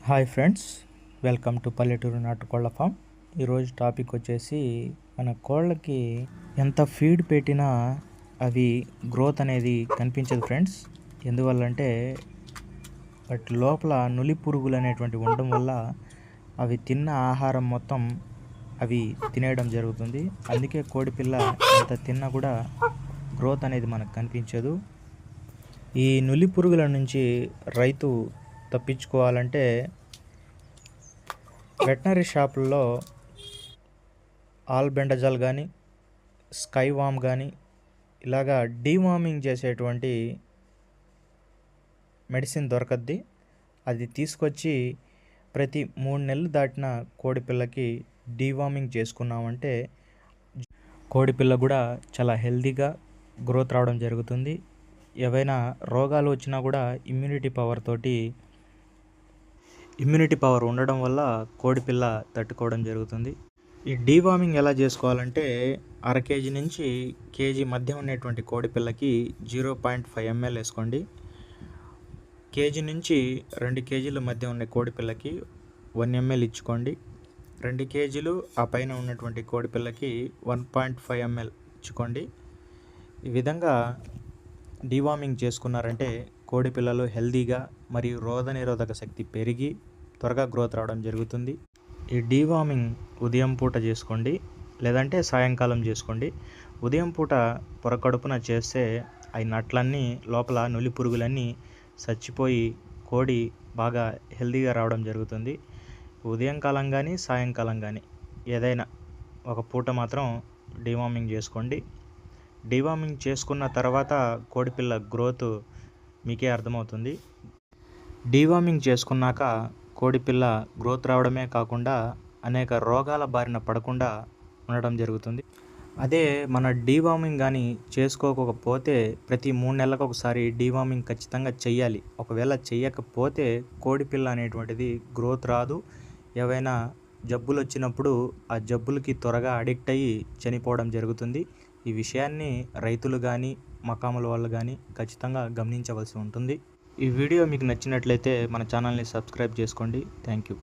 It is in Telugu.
హాయ్ ఫ్రెండ్స్, వెల్కమ్ టు పల్లెటూరు నాటుకోళ్ల ఫామ్. ఈరోజు టాపిక్ వచ్చేసి మన కోళ్ళకి ఎంత ఫీడ్ పెట్టినా అవి గ్రోత్ అనేది కనిపించదు ఫ్రెండ్స్. ఎందువల్లంటే వాటి లోపల నులి పురుగులు అనేటువంటి ఉండడం వల్ల అవి తిన్న ఆహారం మొత్తం అవి తినేయడం జరుగుతుంది. అందుకే కోడిపిల్ల ఎంత తిన్నా కూడా గ్రోత్ అనేది మనకు కనిపించదు. ఈ నులి పురుగుల నుంచి రైతు తప్పించుకోవాలంటే వెటనరీ షాపుల్లో ఆల్బెండజాల్ కానీ స్కైవామ్ కానీ ఇలాగా డీవార్మింగ్ చేసేటువంటి మెడిసిన్ దొరకద్ది. అది తీసుకొచ్చి ప్రతి 3 నెలలు దాటిన కోడిపిల్లకి డీవార్మింగ్ చేసుకున్నామంటే కోడిపిల్ల కూడా చాలా హెల్తీగా గ్రోత్ రావడం జరుగుతుంది. ఏవైనా రోగాలు వచ్చినా కూడా ఇమ్యూనిటీ పవర్ ఉండడం వల్ల కోడిపిల్ల తట్టుకోవడం జరుగుతుంది. ఈ డీవార్మింగ్ ఎలా చేసుకోవాలంటే అర కేజీ నుంచి కేజీ మధ్య ఉన్నటువంటి కోడిపిల్లకి 0.5 ml వేసుకోండి. కేజీ నుంచి 2 కేజీల మధ్య ఉన్న కోడిపిల్లకి 1 ml ఇచ్చుకోండి. 2 కేజీలు ఆ పైన ఉన్నటువంటి కోడిపిల్లకి 1.5 ml ఇచ్చుకోండి. ఈ విధంగా డీవార్మింగ్ చేసుకున్నారంటే కోడిపిల్లలు హెల్తీగా మరియు రోగనిరోధక శక్తి పెరిగి త్వరగా గ్రోత్ రావడం జరుగుతుంది. ఈ డీవార్మింగ్ ఉదయం పూట చేసుకోండి, లేదంటే సాయంకాలం చేసుకోండి. ఉదయం పూట పొరకడుపున చేస్తే అవి నట్లన్నీ లోపల నులి పురుగులన్నీ చచ్చిపోయి కోడి బాగా హెల్తీగా రావడం జరుగుతుంది. ఉదయం కాలం కానీ సాయంకాలం కానీ ఏదైనా ఒక పూట మాత్రం డీవార్మింగ్ చేసుకోండి. డీవార్మింగ్ చేసుకున్న తర్వాత కోడిపిల్ల గ్రోత్ మీకే అర్థమవుతుంది. డీవార్మింగ్ చేసుకున్నాక కోడిపిల్ల గ్రోత్ రావడమే కాకుండా అనేక రోగాల బారిన పడకుండా ఉండడం జరుగుతుంది. అదే మన డీవార్మింగ్ కానీ చేసుకోకపోతే ప్రతి 3 నెలలకు ఒకసారి డీవార్మింగ్ ఖచ్చితంగా చెయ్యాలి. ఒకవేళ చెయ్యకపోతే కోడిపిల్ల అనేటువంటిది గ్రోత్ రాదు. ఏవైనా జబ్బులు వచ్చినప్పుడు ఆ జబ్బులకి త్వరగా అడిక్ట్ అయ్యి చనిపోవడం జరుగుతుంది. ఈ విషయాన్ని రైతులు కానీ మకాముల వాళ్ళు కానీ ఖచ్చితంగా గమనించవలసి ఉంటుంది. ఈ వీడియో మీకు నచ్చినట్లయితే మన ఛానల్ని సబ్స్క్రైబ్ చేసుకోండి. Thank you.